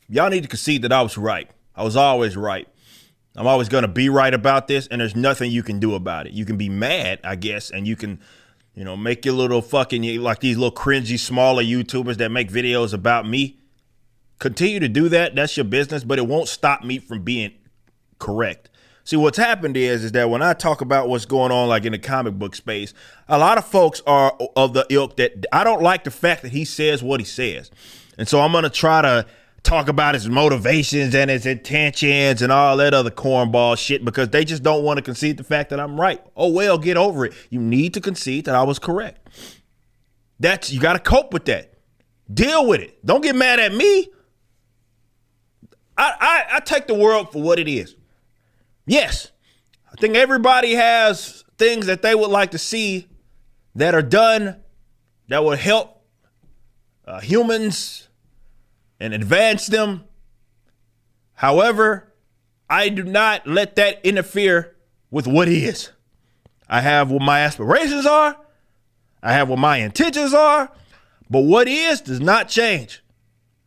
Y'all need to concede that I was right. I was always right. I'm always going to be right about this, and there's nothing you can do about it. You can be mad, I guess, and you can, make your little fucking, like these little cringy, smaller YouTubers that make videos about me. Continue to do that. That's your business, but it won't stop me from being correct. See, what's happened is that when I talk about what's going on, like in the comic book space, a lot of folks are of the ilk that I don't like the fact that he says what he says. And so I'm going to try to talk about his motivations and his intentions and all that other cornball shit because they just don't want to concede the fact that I'm right. Oh, well, get over it. You need to concede that I was correct. You got to cope with that. Deal with it. Don't get mad at me. I take the world for what it is. Yes, I think everybody has things that they would like to see that are done that would help humans and advance them. However, I do not let that interfere with what is. I have what my aspirations are. I have what my intentions are. But what is does not change.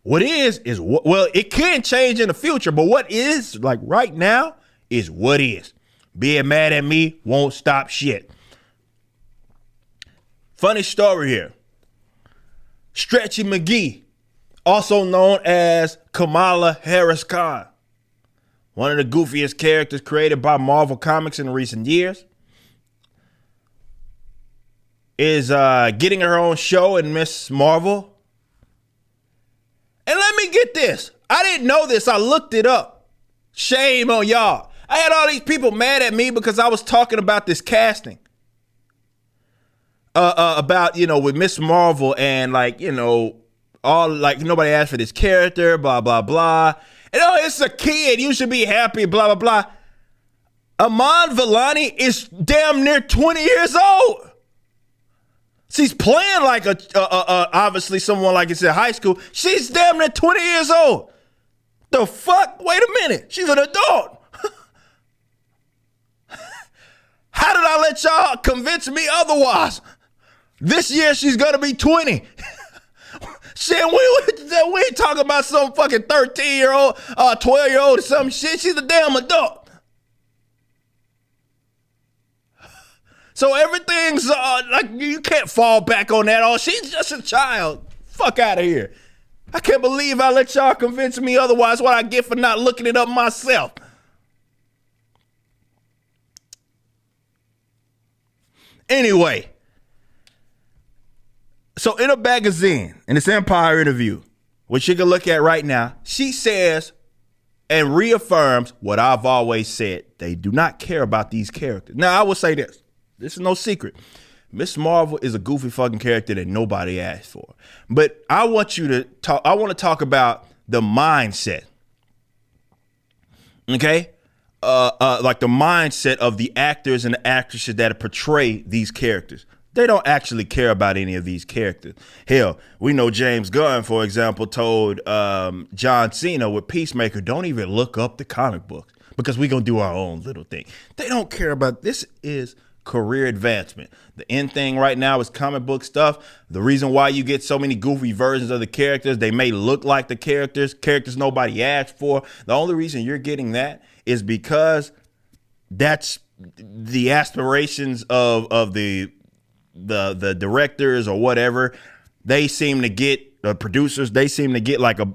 What is well, it can change in the future, but what is like right now is what is. Being mad at me won't stop shit. Funny story here. Stretchy McGee, also known as Kamala Harris Khan, one of the goofiest characters created by Marvel Comics in recent years, is getting her own show in Miss Marvel. And let me get this. I didn't know this. I looked it up. Shame on y'all. I had all these people mad at me because I was talking about this casting. About, with Miss Marvel and all nobody asked for this character, blah, blah, blah. And it's a kid. You should be happy, blah, blah, blah. Iman Vellani is damn near 20 years old. She's playing like obviously someone like it's in high school. She's damn near 20 years old. The fuck? Wait a minute. She's an adult. How did I let y'all convince me otherwise? This year she's gonna be 20. Shit, we ain't talking about some fucking 13-year-old, 12-year-old or some shit. She's a damn adult. So everything's you can't fall back on that. Oh, she's just a child. Fuck out of here. I can't believe I let y'all convince me otherwise. What I get for not looking it up myself. Anyway, so in a magazine, in this Empire interview, which you can look at right now, she says and reaffirms what I've always said. They do not care about these characters. Now, I will say this. This is no secret. Miss Marvel is a goofy fucking character that nobody asked for. But I want to talk about the mindset. Okay? Like the mindset of the actors and the actresses that portray these characters. They don't actually care about any of these characters. Hell, we know James Gunn, for example, told John Cena with Peacemaker, don't even look up the comic books because we're going to do our own little thing. They don't care about this. Is career advancement. The end thing right now is comic book stuff. The reason why you get so many goofy versions of the characters, they may look like the characters nobody asked for. The only reason you're getting that is because that's the aspirations of the directors or whatever. They seem to get producers. They seem to get like a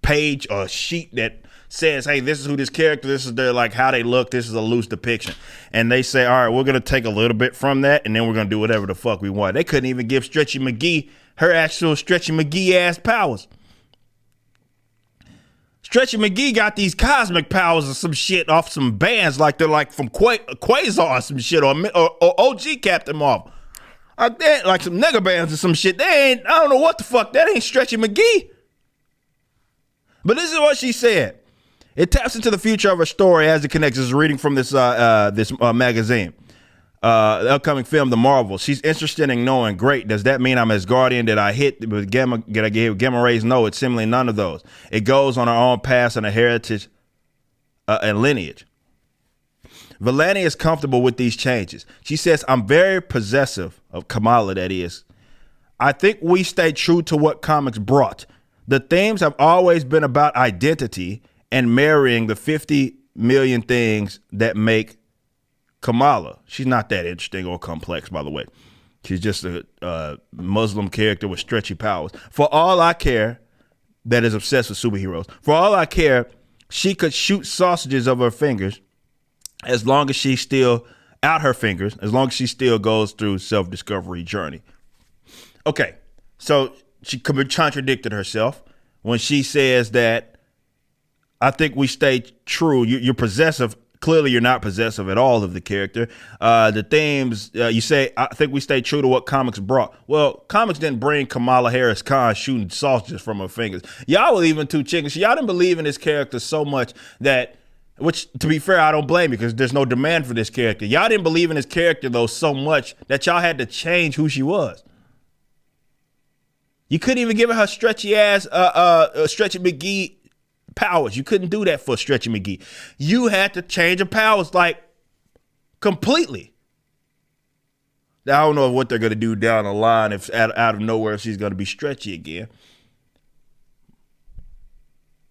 page or a sheet that says, hey, this is who this character, this is their how they look, this is a loose depiction. And they say, all right, we're going to take a little bit from that and then we're going to do whatever the fuck we want. They couldn't even give Stretchy McGee her actual Stretchy McGee ass powers. Stretchy McGee got these cosmic powers or some shit off some bands like they're like from Quasar or some shit or OG Captain Marvel. Like some nigga bands or some shit. I don't know what the fuck. That ain't Stretchy McGee. But this is what she said. It taps into the future of her story as it connects. This is reading from this magazine. The upcoming film, The Marvel. She's interested in knowing, great, does that mean I'm Asgardian? Did I hit with gamma? Did I give gamma rays? No, it's simply none of those. It goes on her own past and her heritage and lineage. Vellani is comfortable with these changes. She says, I'm very possessive of Kamala, that is. I think we stay true to what comics brought. The themes have always been about identity and marrying the 50 million things that make Kamala. She's not that interesting or complex, by the way. She's just a Muslim character with stretchy powers. For all I care, that is obsessed with superheroes. For all I care, she could shoot sausages over her fingers as long as she still out her fingers, as long as she still goes through self-discovery journey. Okay, so she contradicted herself when she says that I think we stay true. You're possessive. Clearly, you're not possessive at all of the character. The themes, you say, I think we stay true to what comics brought. Well, comics didn't bring Kamala Harris Khan shooting sausages from her fingers. Y'all were even too chicken. Y'all didn't believe in this character so much that, which, to be fair, I don't blame you because there's no demand for this character. Y'all didn't believe in this character, though, so much that y'all had to change who she was. You couldn't even give her stretchy ass, Stretchy McGee powers. You couldn't do that for Stretchy McGee. You had to change her powers like completely. I don't know what they're going to do down the line if out of nowhere she's going to be stretchy again.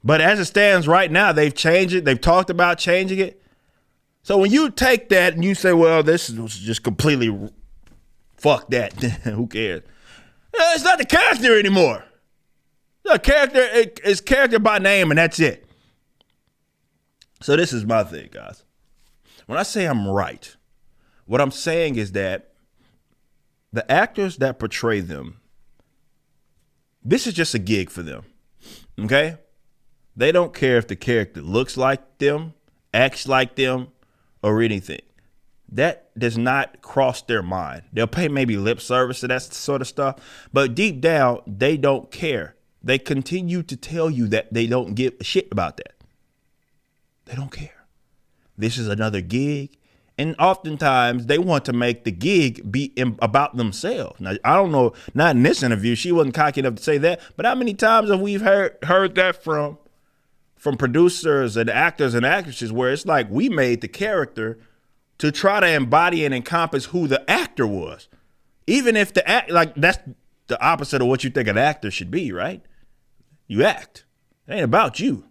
But as it stands right now, they've changed it. They've talked about changing it. So when you take that and you say, well, this was just completely fuck that, who cares? It's not the character anymore. The character is character by name, and that's it. So this is my thing, guys. When I say I'm right, what I'm saying is that the actors that portray them, this is just a gig for them, okay? They don't care if the character looks like them, acts like them, or anything. That does not cross their mind. They'll pay maybe lip service to that sort of stuff, but deep down, they don't care. They continue to tell you that they don't give a shit about that. They don't care. This is another gig. And oftentimes they want to make the gig be about themselves. Now, I don't know, not in this interview, she wasn't cocky enough to say that, but how many times have we heard that from producers and actors and actresses where it's like we made the character to try to embody and encompass who the actor was. Even if the act, like that's the opposite of what you think an actor should be, right? You act. It ain't about you.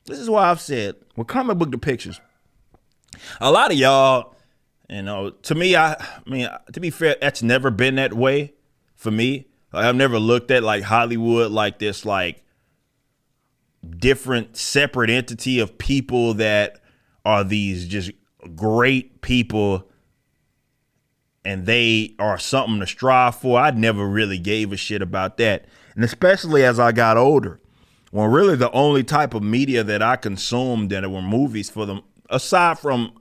This is why I've said, with comic book depictions, a lot of y'all, you know, to me, I mean, to be fair, that's never been that way for me. Like, I've never looked at like Hollywood like this, like different separate entity of people that are these just great people and they are something to strive for. I never really gave a shit about that. And especially as I got older, when really the only type of media that I consumed that were movies for them, aside from,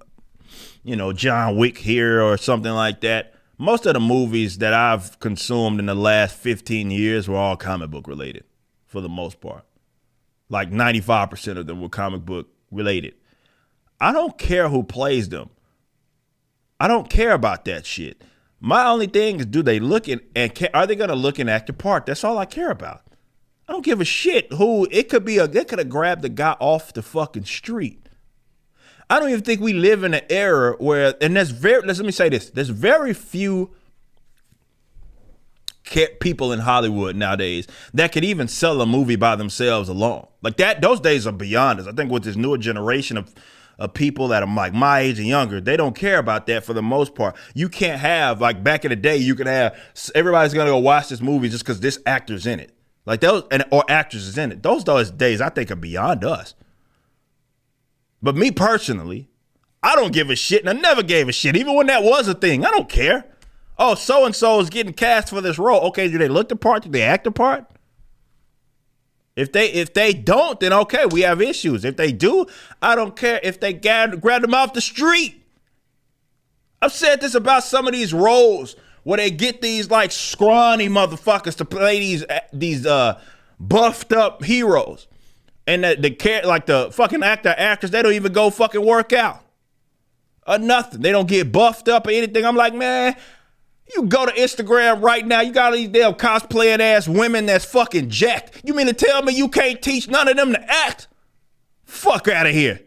you know, John Wick here or something like that, most of the movies that I've consumed in the last 15 years were all comic book related for the most part. Like 95% of them were comic book related. I don't care who plays them. I don't care about that shit. My only thing is, do they look in and are they going to look and act the part? That's all I care about. I don't give a shit who it could be. They could have grabbed the guy off the fucking street. I don't even think we live in an era where, and let me say this, there's very few people in Hollywood nowadays that could even sell a movie by themselves alone. Like that, those days are beyond us. I think with this newer generation of people that are like my age and younger, they don't care about that for the most part. You can't have, like back in the day, you could have, everybody's going to go watch this movie just because this actor's in it. Like those, or actress is in it. Those days I think are beyond us. But me personally, I don't give a shit, and I never gave a shit. Even when that was a thing, I don't care. Oh, so-and-so is getting cast for this role. Okay, do they look the part? Do they act the part? If they don't, then okay, we have issues. If they do, I don't care if they grab them off the street. I've said this about some of these roles where they get these like scrawny motherfuckers to play these buffed up heroes. And the fucking actress, they don't even go fucking work out. Or nothing. They don't get buffed up or anything. I'm like, man, you go to Instagram right now, you got all these damn cosplaying ass women that's fucking jacked. You mean to tell me you can't teach none of them to act? Fuck out of here.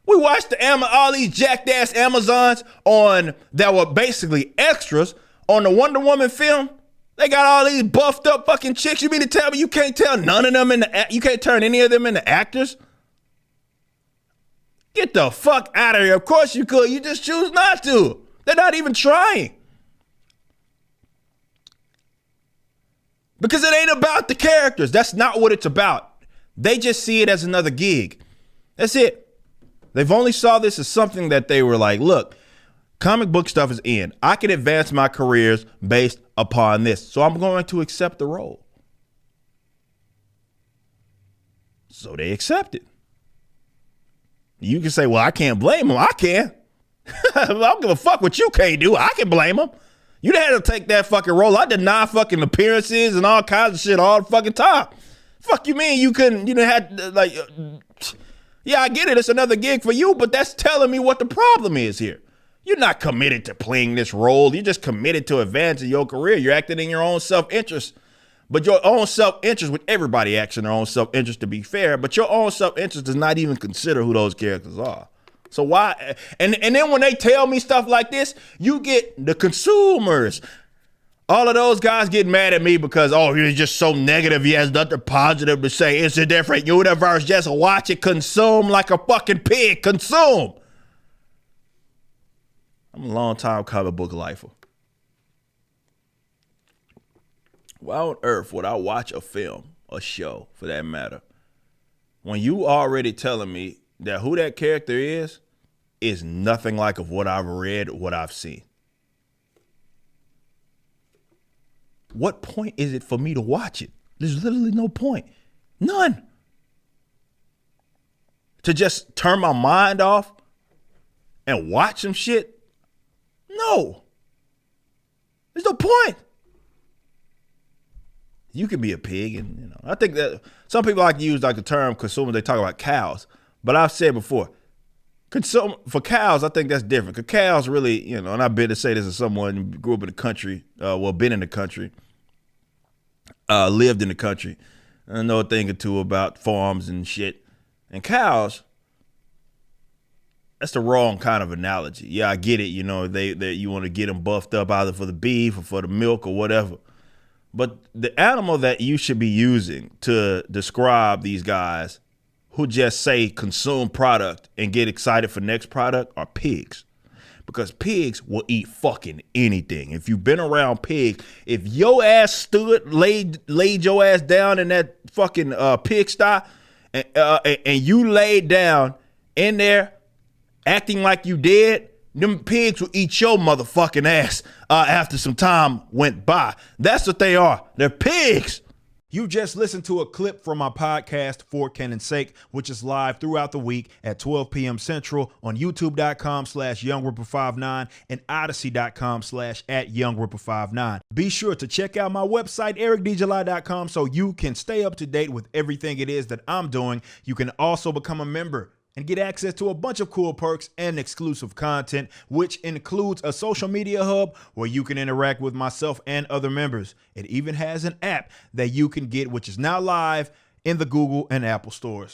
We watched all these jacked ass Amazons that were basically extras on the Wonder Woman film. They got all these buffed up fucking chicks. You mean to tell me you can't tell none of them you can't turn any of them into actors? Get the fuck out of here. Of course you could. You just choose not to. They're not even trying. Because it ain't about the characters. That's not what it's about. They just see it as another gig. That's it. They've only saw this as something that they were like, look, comic book stuff is in. I can advance my careers based upon this. So I'm going to accept the role. So they accept it. You can say, well, I can't blame them. I can. I don't give a fuck what you can't do. I can blame them. You had to take that fucking role. I deny fucking appearances and all kinds of shit all the fucking time. Fuck you mean you couldn't, you know, had like, yeah, I get it. It's another gig for you, but that's telling me what the problem is here. You're not committed to playing this role. You're just committed to advancing your career. You're acting in your own self-interest. But your own self-interest, with everybody acts in their own self-interest to be fair, but your own self-interest does not even consider who those characters are. So why? And then when they tell me stuff like this, you get the consumers. All of those guys get mad at me because, oh, you're just so negative. He has nothing positive to say. It's a different universe. Just watch it consume like a fucking pig. Consume. I'm a long-time comic book lifer. Why on earth would I watch a film, a show for that matter, when you already telling me that who that character is nothing like of what I've read, what I've seen? What point is it for me to watch it? There's literally no point. None. To just turn my mind off and watch some shit? No. There's no point. You can be a pig, and you know. I think that some people like to use like the term consumer. They talk about cows, but I've said before, for cows, I think that's different. Because cows really, you know, and I've been to say this as someone who grew up in the country, been in the country, lived in the country. I know a thing or two about farms and shit. And cows, that's the wrong kind of analogy. Yeah, I get it. You know, they you want to get them buffed up either for the beef or for the milk or whatever. But the animal that you should be using to describe these guys who just say consume product and get excited for next product are pigs. Because pigs will eat fucking anything. If you've been around pigs, if your ass laid your ass down in that fucking pigsty and you laid down in there acting like you dead, them pigs will eat your motherfucking ass after some time went by. That's what they are. They're pigs. You just listened to a clip from my podcast, For Canon's Sake, which is live throughout the week at 12 p.m. Central on YouTube.com/YoungRipper59 and Odyssey.com/@YoungRipper59. Be sure to check out my website, EricDJuly.com, so you can stay up to date with everything it is that I'm doing. You can also become a member and get access to a bunch of cool perks and exclusive content, which includes a social media hub where you can interact with myself and other members. It even has an app that you can get, which is now live in the Google and Apple stores.